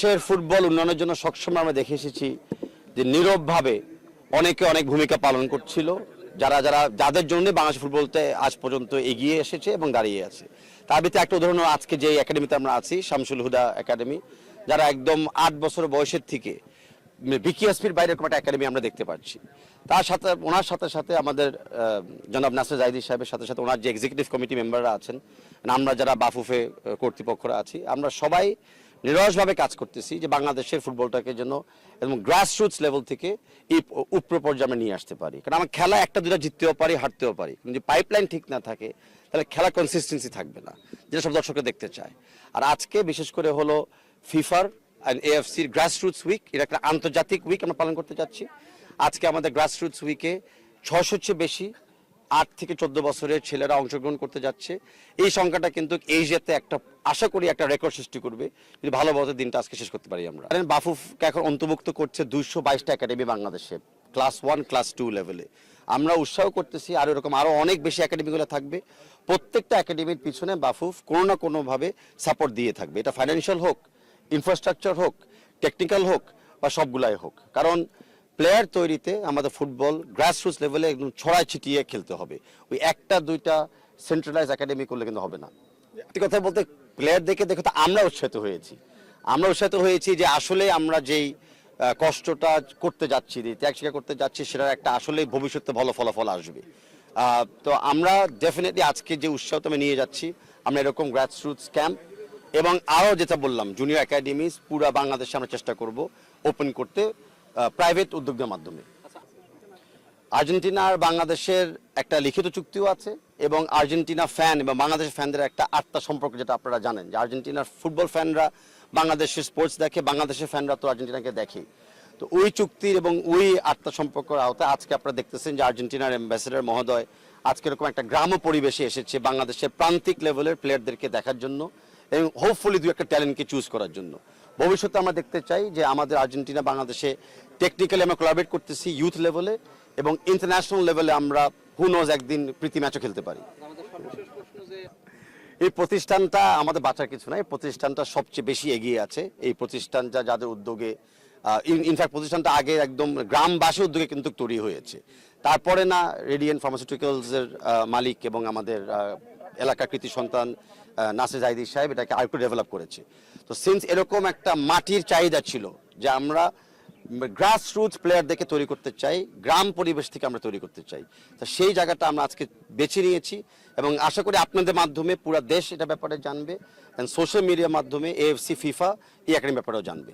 দেশের ফুটবল উন্নয়নের জন্য সবসময় আমরা দেখে এসেছি যে নীরবভাবে অনেকে অনেক ভূমিকা পালন করছিল, যাদের জন্য বাংলাদেশ ফুটবলতে আজ পর্যন্ত এগিয়ে এসেছে এবং দাঁড়িয়ে আছে। তার ভিতরে একটা উদাহরণ আজকে যে একাডেমিতে আমরা আছি, শামসুল হুদা একাডেমি, যারা একদম 8 বছর বয়সের থেকে বিকিএসপির বাইরে একটা একাডেমি আমরা দেখতে পাচ্ছি। তার সাথে ওনার সাথে সাথে আমাদের জনাব নাসির জাহিদি সাহেবের সাথে সাথে ওনার যে এক্সিকিউটিভ কমিটি মেম্বাররা আছেন, আমরা যারা বাফুফে কর্তৃপক্ষরা আছি, আমরা সবাই নিরসভাবে কাজ করতেছি যে বাংলাদেশের ফুটবলটাকে যেন এবং গ্রাসরুটস লেভেল থেকে এই উপর পর্যায়ে আমরা নিয়ে আসতে পারি। কারণ আমার খেলা একটা দুটা জিততেও পারি, হারতেও পারি, কিন্তু যদি পাইপলাইন ঠিক না থাকে তাহলে খেলা কনসিস্টেন্সি থাকবে না, যেটা সব দর্শকরা দেখতে চায়। আর আজকে বিশেষ করে হলো ফিফার আর এএফসির গ্রাসরুটস উইক, এটা একটা আন্তর্জাতিক উইক আমরা পালন করতে যাচ্ছি। আজকে আমাদের গ্রাসরুটস উইকে 600-র চেয়ে বেশি 8 থেকে 14 বছরের ছেলেরা অংশগ্রহণ করতে যাচ্ছে। এই সংখ্যাটা কিন্তু এশিয়াতে একটা আশা করি একটা রেকর্ড সৃষ্টি করবে যদি ভালোভাবে দিনটা আজকে শেষ করতে পারি আমরা। বাফুফকে এখন অন্তর্ভুক্ত করছে 222টা একাডেমি বাংলাদেশে, ক্লাস 1 ক্লাস 2 লেভেলে। আমরা উৎসাহ করতেছি আরো এরকম আরো অনেক বেশি একাডেমিগুলো থাকবে। প্রত্যেকটা একাডেমির পিছনে বাফুফ কোনো না কোনোভাবে সাপোর্ট দিয়ে থাকবে, এটা ফাইন্যান্সিয়াল হোক, ইনফ্রাস্ট্রাকচার হোক, টেকনিক্যাল হোক বা সবগুলাই হোক। কারণ প্লেয়ার তৈরিতে আমাদের ফুটবল গ্রাসরুটস লেভেলে একদম ছড়ায় ছিটিয়ে খেলতে হবে। ওই একটা দুইটা সেন্ট্রালাইজ একাডেমি করলে কিন্তু হবে না। কথা বলতে প্লেয়ার দেখে দেখে তো আমরা উৎসাহিত হয়েছি যে আসলে আমরা যেই কষ্টটা করতে যাচ্ছি, ত্যাগ স্বীকার করতে যাচ্ছি, সেটার একটা আসলে ভবিষ্যতে ভালো ফলাফল আসবে। তো আমরা ডেফিনেটলি আজকে যে উৎসাহটা আমি নিয়ে যাচ্ছি, আমরা এরকম গ্রাসরুটস ক্যাম্প এবং আরও যেটা বললাম জুনিয়র একাডেমিজ পুরো বাংলাদেশে আমরা চেষ্টা করব ওপেন করতে প্রাইভেট উদ্যোগের মাধ্যমে। আর্জেন্টিনা আর বাংলাদেশের একটা লিখিত চুক্তিও আছে এবং আর্জেন্টিনা ফ্যান এবং বাংলাদেশের ফ্যানদের একটা আত্মা সম্পর্ক, যেটা আপনারা জানেন যে আর্জেন্টিনার ফুটবল ফ্যানরা বাংলাদেশের স্পোর্টস দেখে, বাংলাদেশের ফ্যানরা তো আর্জেন্টিনাকে দেখে। তো ওই চুক্তির এবং ওই আত্মা সম্পর্কের আওতায় আজকে আপনারা দেখতেছেন যে আর্জেন্টিনার অ্যাম্বাসেডর মহোদয় আজকে এরকম একটা গ্রাম্য পরিবেশে এসেছে বাংলাদেশের প্রান্তিক লেভেলের প্লেয়ারদেরকে দেখার জন্য এবং হোপফুলি দু একটা ট্যালেন্টকে চুজ করার জন্য। ভবিষ্যতে আমরা দেখতে চাই যে আমাদের আর্জেন্টিনা বাংলাদেশে টেকনিক্যালি আমরা কোলাবরেট করতেছি ইউথ লেভেলে এবং ইন্টারন্যাশনাল লেভেলে আমরা হু নোজ একদিন প্রীতি ম্যাচও খেলতে পারি। এই প্রতিষ্ঠানটা আমাদের বাঁচার কিছু না, এই প্রতিষ্ঠানটা সবচেয়ে বেশি এগিয়ে আছে। এই প্রতিষ্ঠানটা যাদের উদ্যোগে ইনফ্যাক্ট প্রতিষ্ঠানটা আগে একদম গ্রামবাসী উদ্যোগে কিন্তু তৈরি হয়েছে, তারপরে না রেডিয়েন্ট ফার্মাসিউটিক্যালসের মালিক এবং আমাদের এলাকার কৃতি সন্তান নাসির জাহিদি সাহেব এটাকে আরেকটু ডেভেলপ করেছে। তো সিন্স এরকম একটা মাটির চাহিদা ছিল যে আমরা গ্রাসরুটস প্লেয়ারদেরকে তৈরি করতে চাই, গ্রাম পরিবেশ থেকে আমরা তৈরি করতে চাই, তো সেই জায়গাটা আমরা আজকে বেছে নিয়েছি এবং আশা করি আপনাদের মাধ্যমে পুরো দেশ এটা ব্যাপারে জানবে, সোশ্যাল মিডিয়ার মাধ্যমে এএফসি ফিফা এই একাডেমির ব্যাপারেও জানবে।